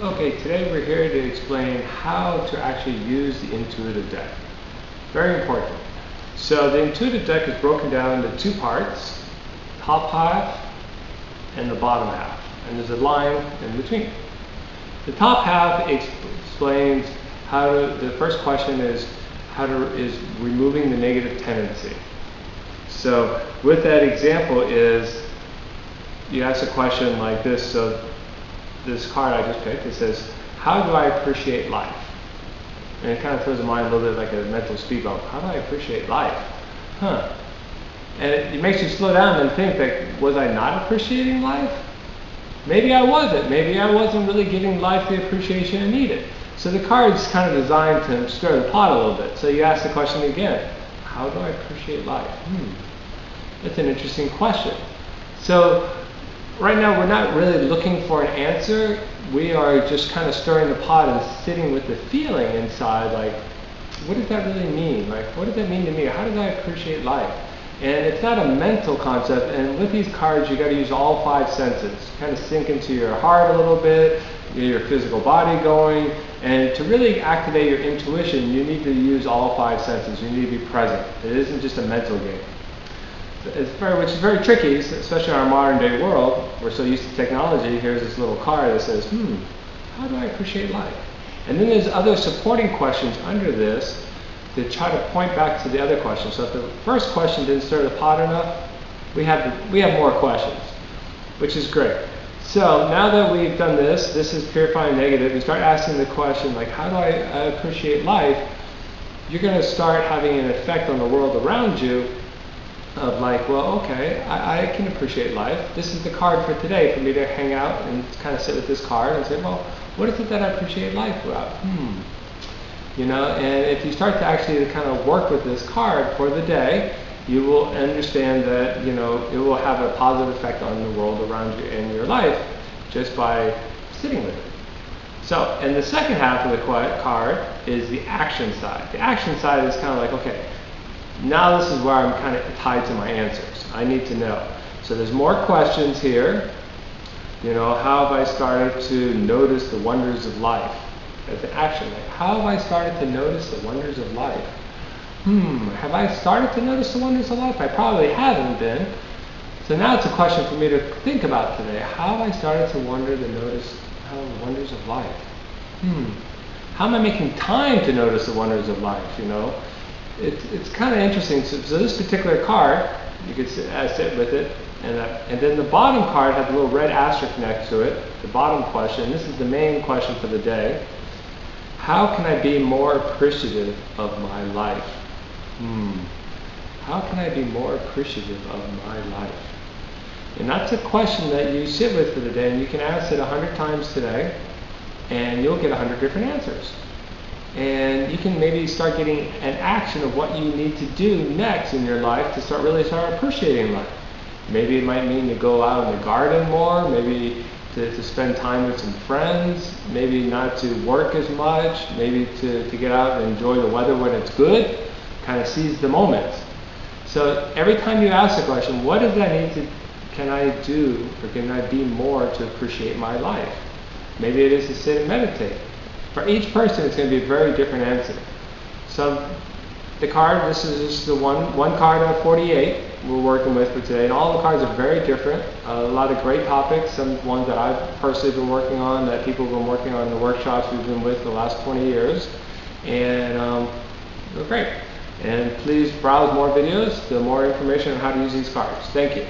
Okay, today we're here to explain how to actually use the intuitive deck. Very important. So the intuitive deck is broken down into two parts, top half and the bottom half. And there's a line in between. The top half explains how to, the first question is removing the negative tendency. So with that example is, you ask a question like this, so this card I just picked, it says, how do I appreciate life? And it kind of throws the mind a little bit like a mental speed bump. How do I appreciate life? And it makes you slow down and think that, was I not appreciating life? Maybe I wasn't. Maybe I wasn't really giving life the appreciation it needed. So the card is kind of designed to stir the pot a little bit. So you ask the question again, how do I appreciate life? That's an interesting question. So right now we're not really looking for an answer. We are just kind of stirring the pot and sitting with the feeling inside, like, what does that really mean? Like, what does that mean to me? How do I appreciate life? And it's not a mental concept, and with these cards you got to use all five senses. Kind of sink into your heart a little bit, get your physical body going, and to really activate your intuition you need to use all five senses. You need to be present. It isn't just a mental game. Which is very tricky, especially in our modern day world. We're so used to technology. Here's this little card that says, how do I appreciate life? And then there's other supporting questions under this to try to point back to the other questions. So if the first question didn't stir the pot enough, we have more questions, which is great. So now that we've done this is purifying negative, you start asking the question like, how do I appreciate life? You're going to start having an effect on the world around you of like, well, okay, I can appreciate life. This is the card for today, for me to hang out and kind of sit with this card and say, well, what is it that I appreciate life about? You know, and if you start to actually kind of work with this card for the day, you will understand that, you know, it will have a positive effect on the world around you and your life just by sitting with it. So, and the second half of the card is the action side. The action side is kind of like, okay, now this is where I'm kind of tied to my answers. I need to know. So there's more questions here. You know, how have I started to notice the wonders of life? That's the action. Like, how have I started to notice the wonders of life? Have I started to notice the wonders of life? I probably haven't been. So now it's a question for me to think about today. How have I started to notice the wonders of life? How am I making time to notice the wonders of life, you know? It's kind of interesting. So this particular card, you could sit with it, and then the bottom card has a little red asterisk next to it, the bottom question. This is the main question for the day. How can I be more appreciative of my life? How can I be more appreciative of my life? And that's a question that you sit with for the day, and you can ask it 100 times today, and you'll get 100 different answers. And you can maybe start getting an action of what you need to do next in your life to start appreciating life. Maybe it might mean to go out in the garden more, maybe to spend time with some friends, maybe not to work as much, maybe to get out and enjoy the weather when it's good, kind of seize the moment. So every time you ask the question, what does that need to, can I do, or can I be more to appreciate my life? Maybe it is to sit and meditate. For each person, it's going to be a very different answer. So the card, this is just the one card out of 48 we're working with for today. And all the cards are very different. A lot of great topics, some ones that I've personally been working on, that people have been working on in the workshops we've been with for the last 20 years. And they're great. And please browse more videos, for more information on how to use these cards. Thank you.